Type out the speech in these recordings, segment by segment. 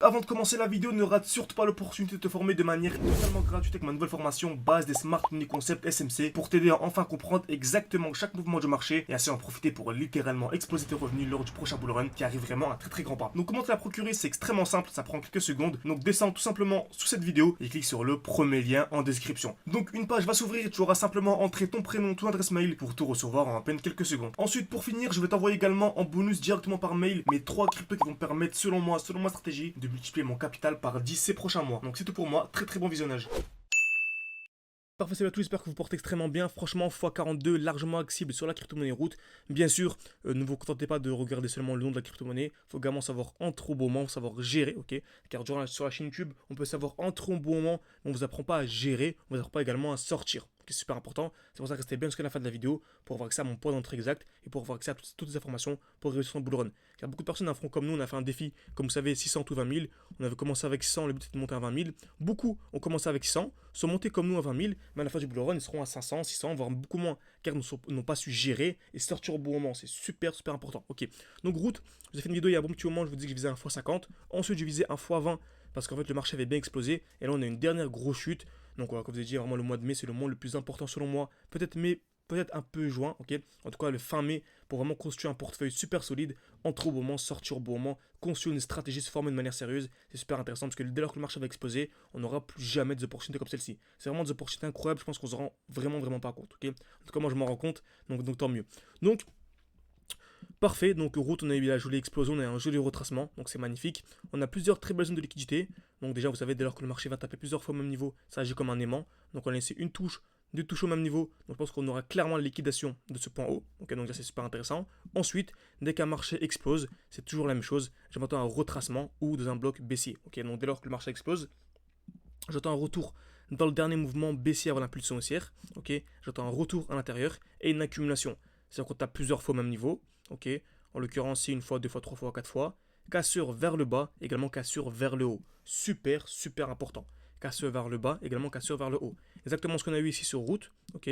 avant de commencer la vidéo, ne rate surtout pas l'opportunité de te former de manière totalement gratuite avec ma nouvelle formation base des Smart Money Concept SMC pour t'aider à enfin comprendre exactement chaque mouvement du marché et ainsi en profiter pour littéralement exploser tes revenus lors du prochain bull run qui arrive vraiment à très grand pas. Donc comment te la procurer, c'est extrêmement simple, ça prend quelques secondes. Donc descends tout simplement sous cette vidéo et clique sur le premier lien en description. Donc une page va s'ouvrir et tu auras simplement entré ton prénom, ton adresse mail pour tout recevoir en à peine quelques secondes. Ensuite, pour finir, je vais t'envoyer également en bonus directement par mail mes 3 cryptos qui vont me permettre selon moi, selon ma stratégie, de multiplier mon capital par 10 ces prochains mois. Donc c'est tout pour moi, très bon visionnage. Parfait, salut à tous, j'espère que vous portez extrêmement bien. Franchement, x42, largement accessible sur la crypto-monnaie route. Bien sûr, ne vous contentez pas de regarder seulement le nom de la crypto-monnaie. Il faut également savoir entrer au bon moment, savoir gérer, ok. Car sur la chaîne YouTube, on peut savoir entrer au bon moment, mais on ne vous apprend pas à gérer, on ne vous apprend pas également à sortir. C'est super important, c'est pour ça que restez bien jusqu'à la fin de la vidéo pour avoir accès à mon point d'entrée exact et pour avoir accès à toutes les informations pour réussir son bull run. Car beaucoup de personnes font comme nous, on a fait un défi, comme vous savez, 600 ou 20 000. On avait commencé avec 100, le but c'était de monter à 20 000. Beaucoup ont commencé avec 100, sont montés comme nous à 20 000, mais à la fin du bull run, ils seront à 500, 600, voire beaucoup moins, car ils n'ont pas su gérer et sortir au bon moment. C'est super important. Ok, donc route, je vous ai fait une vidéo il y a un bon petit moment, je vous dis que je visais un x50. Ensuite, je visais un x20 parce qu'en fait, le marché avait bien explosé. Et là, on a une dernière grosse chute. Donc, voilà, comme je vous ai dit, vraiment le mois de mai, c'est le mois le plus important selon moi. Peut-être mai, peut-être un peu juin, ok. En tout cas, le fin mai, pour vraiment construire un portefeuille super solide, entrer au bon moment, sortir au bon moment, construire une stratégie, se former de manière sérieuse. C'est super intéressant parce que dès lors que le marché va exploser, on n'aura plus jamais des opportunités comme celle-ci. C'est vraiment des opportunités incroyables, je pense qu'on se rend vraiment pas compte, ok. En tout cas, moi, je m'en rends compte, donc tant mieux. Donc, parfait, donc route, on a eu la jolie explosion, on a un joli retracement, donc c'est magnifique. On a plusieurs très belles zones de liquidité. Donc déjà, vous savez, dès lors que le marché va taper plusieurs fois au même niveau, ça agit comme un aimant. Donc on a laissé une touche, deux touches au même niveau. Donc je pense qu'on aura clairement la liquidation de ce point haut. Ok, donc ça c'est super intéressant. Ensuite, dès qu'un marché explose, c'est toujours la même chose. J'attends un retracement ou dans un bloc baissier. Ok, donc dès lors que le marché explose, j'attends un retour dans le dernier mouvement baissier avant l'impulsion haussière. Ok, j'attends un retour à l'intérieur et une accumulation. C'est-à-dire qu'on tape plusieurs fois au même niveau. Ok, en l'occurrence, c'est une fois, deux fois, trois fois, quatre fois. Cassure vers le bas, également cassure vers le haut. Super important. Cassure vers le bas, également cassure vers le haut. Exactement ce qu'on a eu ici sur route. Ok,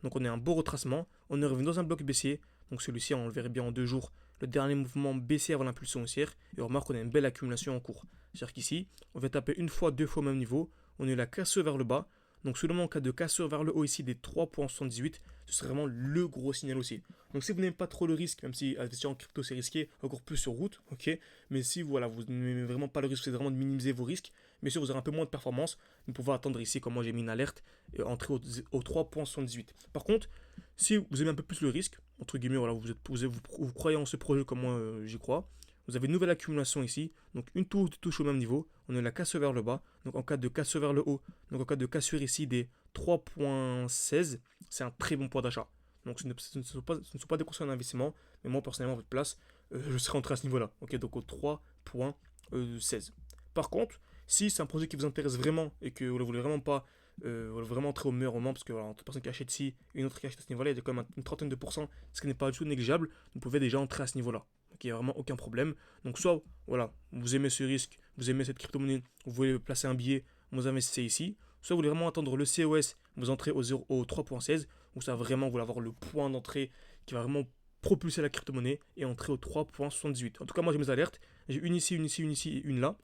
donc on a un beau retracement. On est revenu dans un bloc baissier. Donc celui-ci, on le verrait bien en 2 jours. Le dernier mouvement baissier avant l'impulsion haussière. Et on remarque qu'on a une belle accumulation en cours. C'est-à-dire qu'ici, on va taper une fois, deux fois au même niveau. On a eu la cassure vers le bas. Donc seulement en cas de cassure vers le haut ici des 3,78, ce serait vraiment le gros signal aussi. Donc si vous n'aimez pas trop le risque, même si investir en crypto c'est risqué, encore plus sur route, ok. Mais si voilà, vous n'aimez vraiment pas le risque, c'est vraiment de minimiser vos risques. Bien sûr, vous aurez un peu moins de performance, vous pouvez attendre ici, comme moi j'ai mis une alerte, et entrer au 3,78. Par contre, si vous aimez un peu plus le risque, entre guillemets, voilà, vous croyez en ce projet comme moi j'y crois. Vous avez une nouvelle accumulation ici, donc une touche au même niveau, on a la cassure vers le bas, donc en cas de cassure vers le haut, donc en cas de cassure ici des 3,16, c'est un très bon point d'achat. Donc ce ne sont pas des conseils d'investissement, mais moi personnellement à votre place, je serais entré à ce niveau-là, ok, donc au 3,16. Par contre, si c'est un projet qui vous intéresse vraiment et que vous ne voulez vraiment pas vraiment entrer au meilleur moment, parce que voilà, entre personne qui achète ici et une autre qui achète à ce niveau-là, il y a quand même une trentaine de pourcents, ce qui n'est pas du tout négligeable, vous pouvez déjà entrer à ce niveau-là. Donc il n'y a vraiment aucun problème. Donc soit, voilà, vous aimez ce risque, vous aimez cette crypto-monnaie, vous voulez placer un billet, vous investissez ici, soit vous voulez vraiment attendre le COS, vous entrez au 3,16, ou ça va vraiment vous avoir le point d'entrée qui va vraiment propulser la crypto-monnaie et entrer au 3,78. En tout cas, moi j'ai mes alertes, j'ai une ici, une ici, une ici et une là.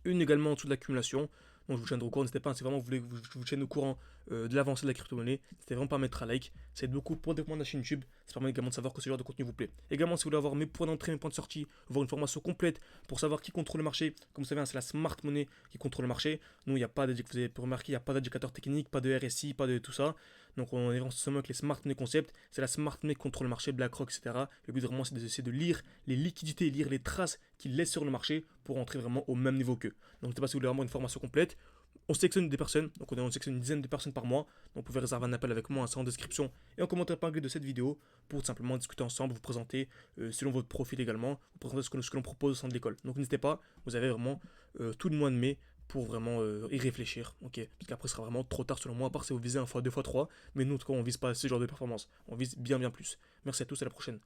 Une également en dessous de l'accumulation. Donc je vous tiendrai au courant, n'hésitez pas, si vraiment vous voulez que je vous tienne au courant de l'avancée de la crypto-monnaie, n'hésitez vraiment pas à mettre un like, ça aide beaucoup pour le développement de la chaîne YouTube, ça permet également de savoir que ce genre de contenu vous plaît. Également, si vous voulez avoir mes points d'entrée, mes points de sortie, voir une formation complète pour savoir qui contrôle le marché, comme vous savez, hein, c'est la smart money qui contrôle le marché. Nous, il n'y a pas vous avez remarqué, il n'y a pas d'indicateur technique, pas de RSI, pas de tout ça. Donc on est vraiment avec les smart money concepts, c'est la smart money qui contrôle le marché, BlackRock, etc. Le but vraiment c'est d'essayer de lire les liquidités, lire les traces qu'ils laissent sur le marché pour entrer vraiment au même niveau qu'eux. Donc n'hésitez pas si vous voulez vraiment une formation complète. On sélectionne des personnes, donc on sélectionne une dizaine de personnes par mois. Donc vous pouvez réserver un appel avec moi, c'est en description et en commentaire épinglé de cette vidéo pour simplement discuter ensemble, vous présenter selon votre profil également, vous présenter ce que l'on propose au sein de l'école. Donc n'hésitez pas, vous avez vraiment tout le mois de mai pour vraiment y réfléchir, ok. Parce qu'après ce sera vraiment trop tard selon moi, à part si vous visez 1 fois, 2 fois, 3, mais nous en tout cas on vise pas ce genre de performance, on vise bien plus. Merci à tous, à la prochaine.